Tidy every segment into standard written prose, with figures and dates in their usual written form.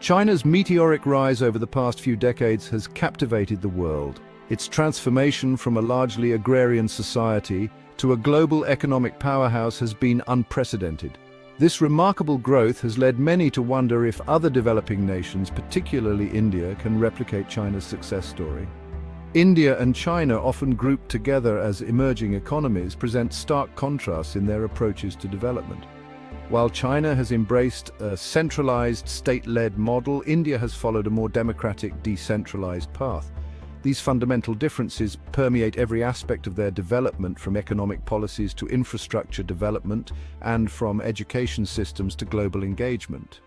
China's meteoric rise over the past few decades has captivated the world. Its transformation from a largely agrarian society to a global economic powerhouse has been unprecedented. This remarkable growth has led many to wonder if other developing nations, particularly India, can replicate China's success story. India and China, often grouped together as emerging economies, present stark contrasts in their approaches to development. While China has embraced a centralized, state-led model, India has followed a more democratic, decentralized path. These fundamental differences permeate every aspect of their development, from economic policies to infrastructure development, and from education systems to global engagement.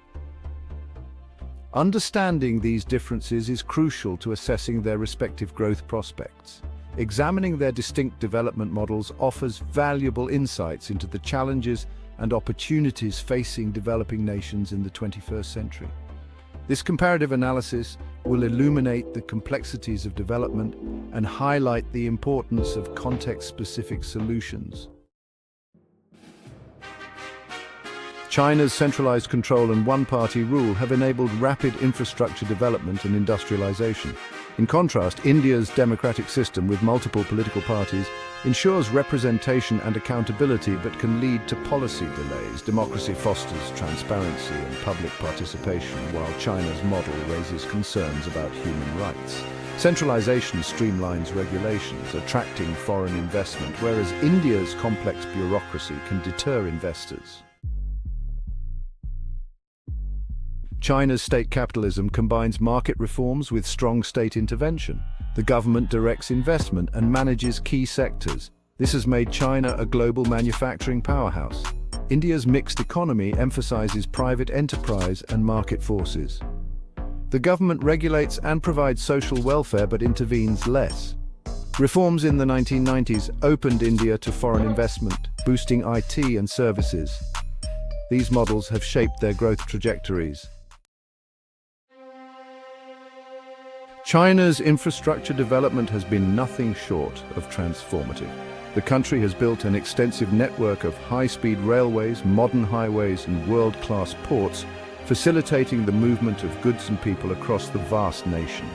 Understanding these differences is crucial to assessing their respective growth prospects. Examining their distinct development models offers valuable insights into the challenges and opportunities facing developing nations in the 21st century. This comparative analysis will illuminate the complexities of development and highlight the importance of context-specific solutions. China's centralized control and one-party rule have enabled rapid infrastructure development and industrialization. In contrast, India's democratic system with multiple political parties ensures representation and accountability but can lead to policy delays. Democracy fosters transparency and public participation, while China's model raises concerns about human rights. Centralization streamlines regulations, attracting foreign investment, whereas India's complex bureaucracy can deter investors. China's state capitalism combines market reforms with strong state intervention. The government directs investment and manages key sectors. This has made China a global manufacturing powerhouse. India's mixed economy emphasizes private enterprise and market forces. The government regulates and provides social welfare but intervenes less. Reforms in the 1990s opened India to foreign investment, boosting IT and services. These models have shaped their growth trajectories. China's infrastructure development has been nothing short of transformative. The country has built an extensive network of high-speed railways, modern highways, and world-class ports, facilitating the movement of goods and people across the vast nation.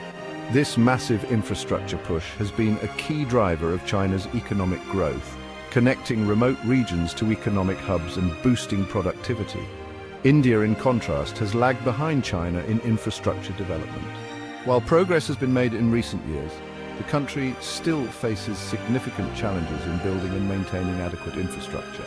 This massive infrastructure push has been a key driver of China's economic growth, connecting remote regions to economic hubs and boosting productivity. India, in contrast, has lagged behind China in infrastructure development. While progress has been made in recent years, the country still faces significant challenges in building and maintaining adequate infrastructure.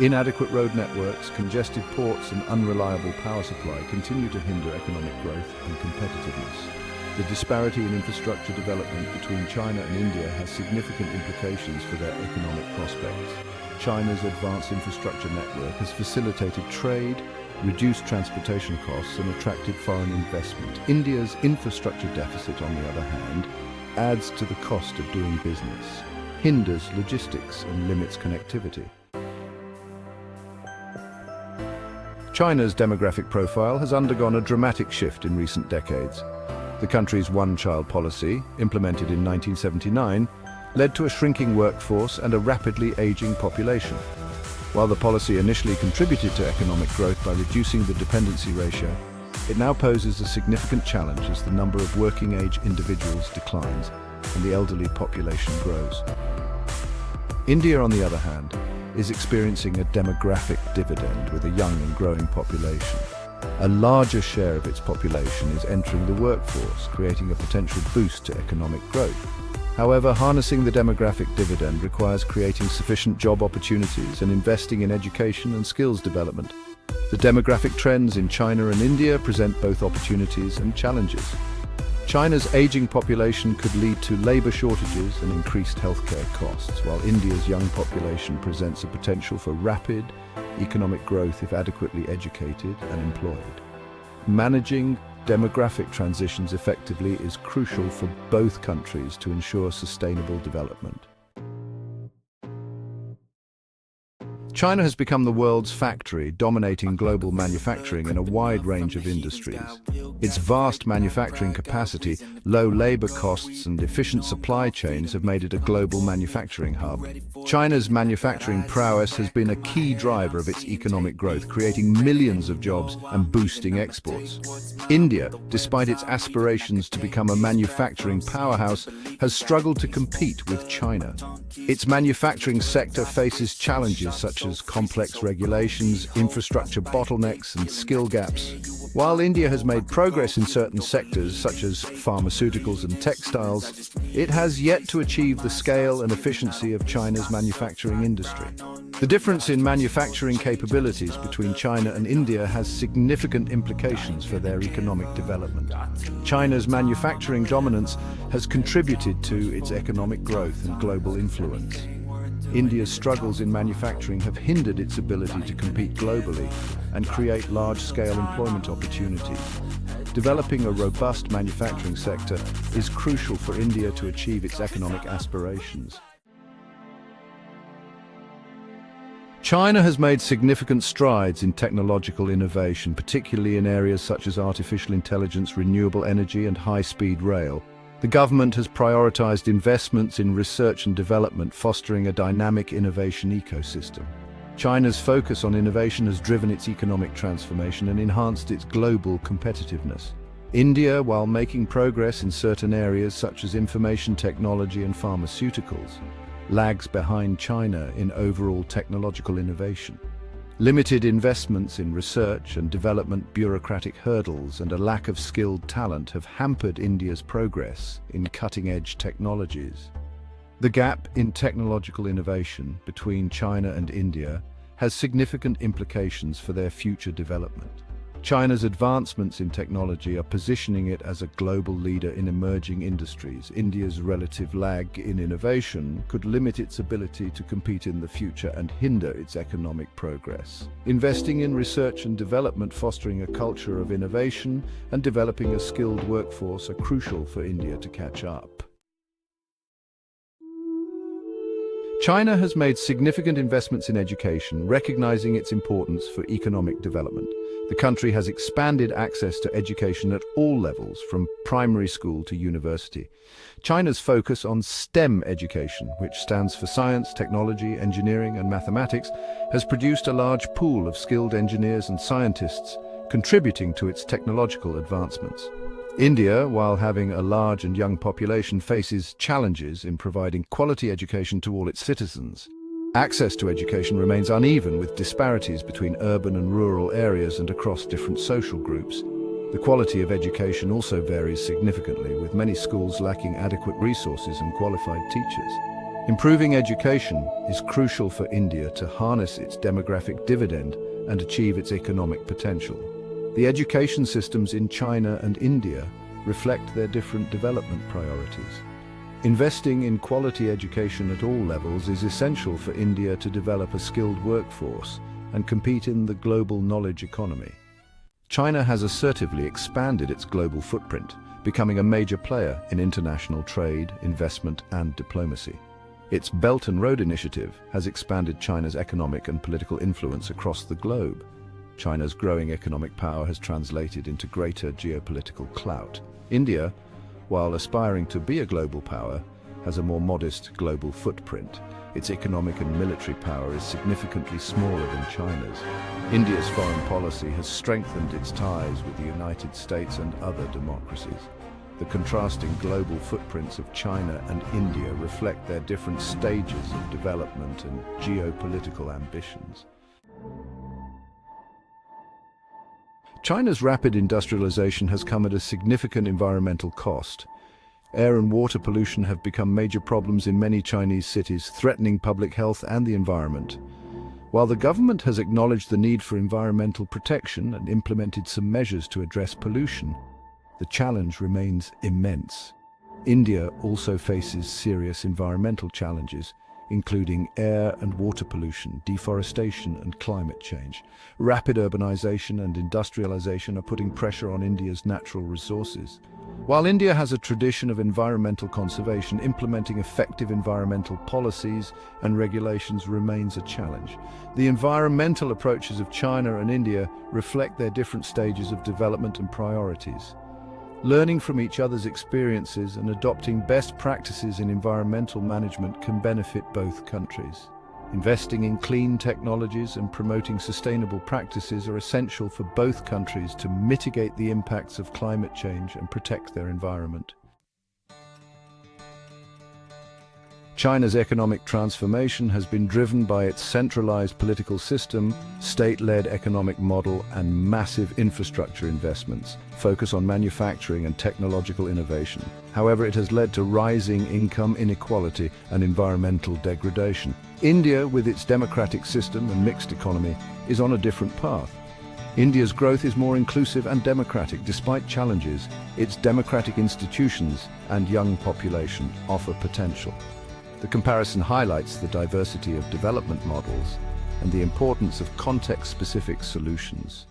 Inadequate road networks, congested ports, and unreliable power supply continue to hinder economic growth and competitiveness. The disparity in infrastructure development between China and India has significant implications for their economic prospects. China's advanced infrastructure network has facilitated trade, reduced transportation costs, and attracted foreign investment. India's infrastructure deficit, on the other hand, adds to the cost of doing business, hinders logistics, and limits connectivity. China's demographic profile has undergone a dramatic shift in recent decades. The country's one-child policy, implemented in 1979, led to a shrinking workforce and a rapidly aging population. While the policy initially contributed to economic growth by reducing the dependency ratio, it now poses a significant challenge as the number of working-age individuals declines and the elderly population grows. India, on the other hand, is experiencing a demographic dividend with a young and growing population. A larger share of its population is entering the workforce, creating a potential boost to economic growth. However, harnessing the demographic dividend requires creating sufficient job opportunities and investing in education and skills development. The demographic trends in China and India present both opportunities and challenges. China's aging population could lead to labor shortages and increased healthcare costs, while India's young population presents a potential for rapid economic growth if adequately educated and employed. Managing demographic transitions effectively is crucial for both countries to ensure sustainable development. China has become the world's factory, dominating global manufacturing in a wide range of industries. Its vast manufacturing capacity, low labor costs, and efficient supply chains have made it a global manufacturing hub. China's manufacturing prowess has been a key driver of its economic growth, creating millions of jobs and boosting exports. India, despite its aspirations to become a manufacturing powerhouse, has struggled to compete with China. Its manufacturing sector faces challenges such as complex regulations, infrastructure bottlenecks, and skill gaps. While India has made progress in certain sectors such as pharmaceuticals and textiles, it has yet to achieve the scale and efficiency of China's manufacturing industry. The difference in manufacturing capabilities between China and India has significant implications for their economic development. China's manufacturing dominance has contributed to its economic growth and global influence. India's struggles in manufacturing have hindered its ability to compete globally and create large-scale employment opportunities. Developing a robust manufacturing sector is crucial for India to achieve its economic aspirations. China has made significant strides in technological innovation, particularly in areas such as artificial intelligence, renewable energy, and high-speed rail. The government has prioritized investments in research and development, fostering a dynamic innovation ecosystem. China's focus on innovation has driven its economic transformation and enhanced its global competitiveness. India, while making progress in certain areas such as information technology and pharmaceuticals, lags behind China in overall technological innovation. Limited investments in research and development, bureaucratic hurdles, and a lack of skilled talent have hampered India's progress in cutting-edge technologies. The gap in technological innovation between China and India has significant implications for their future development. China's advancements in technology are positioning it as a global leader in emerging industries. India's relative lag in innovation could limit its ability to compete in the future and hinder its economic progress. Investing in research and development, fostering a culture of innovation, and developing a skilled workforce are crucial for India to catch up. China has made significant investments in education, recognizing its importance for economic development. The country has expanded access to education at all levels, from primary school to university. China's focus on STEM education, which stands for science, technology, engineering, and mathematics, has produced a large pool of skilled engineers and scientists, contributing to its technological advancements. India, while having a large and young population, faces challenges in providing quality education to all its citizens. Access to education remains uneven, with disparities between urban and rural areas and across different social groups. The quality of education also varies significantly, with many schools lacking adequate resources and qualified teachers. Improving education is crucial for India to harness its demographic dividend and achieve its economic potential. The education systems in China and India reflect their different development priorities. Investing in quality education at all levels is essential for India to develop a skilled workforce and compete in the global knowledge economy. China has assertively expanded its global footprint, becoming a major player in international trade, investment, and diplomacy. Its Belt and Road Initiative has expanded China's economic and political influence across the globe. China's growing economic power has translated into greater geopolitical clout. India, while aspiring to be a global power, has a more modest global footprint. Its economic and military power is significantly smaller than China's. India's foreign policy has strengthened its ties with the United States and other democracies. The contrasting global footprints of China and India reflect their different stages of development and geopolitical ambitions. China's rapid industrialization has come at a significant environmental cost. Air and water pollution have become major problems in many Chinese cities, threatening public health and the environment. While the government has acknowledged the need for environmental protection and implemented some measures to address pollution, the challenge remains immense. India also faces serious environmental challenges, including air and water pollution, deforestation and climate change. Rapid urbanization and industrialization are putting pressure on India's natural resources. While India has a tradition of environmental conservation, implementing effective environmental policies and regulations remains a challenge. The environmental approaches of China and India reflect their different stages of development and priorities. Learning from each other's experiences and adopting best practices in environmental management can benefit both countries. Investing in clean technologies and promoting sustainable practices are essential for both countries to mitigate the impacts of climate change and protect their environment. China's economic transformation has been driven by its centralized political system, state-led economic model, and massive infrastructure investments, focus on manufacturing and technological innovation. However, it has led to rising income inequality and environmental degradation. India, with its democratic system and mixed economy, is on a different path. India's growth is more inclusive and democratic. Despite challenges, its democratic institutions and young population offer potential. The comparison highlights the diversity of development models and the importance of context-specific solutions.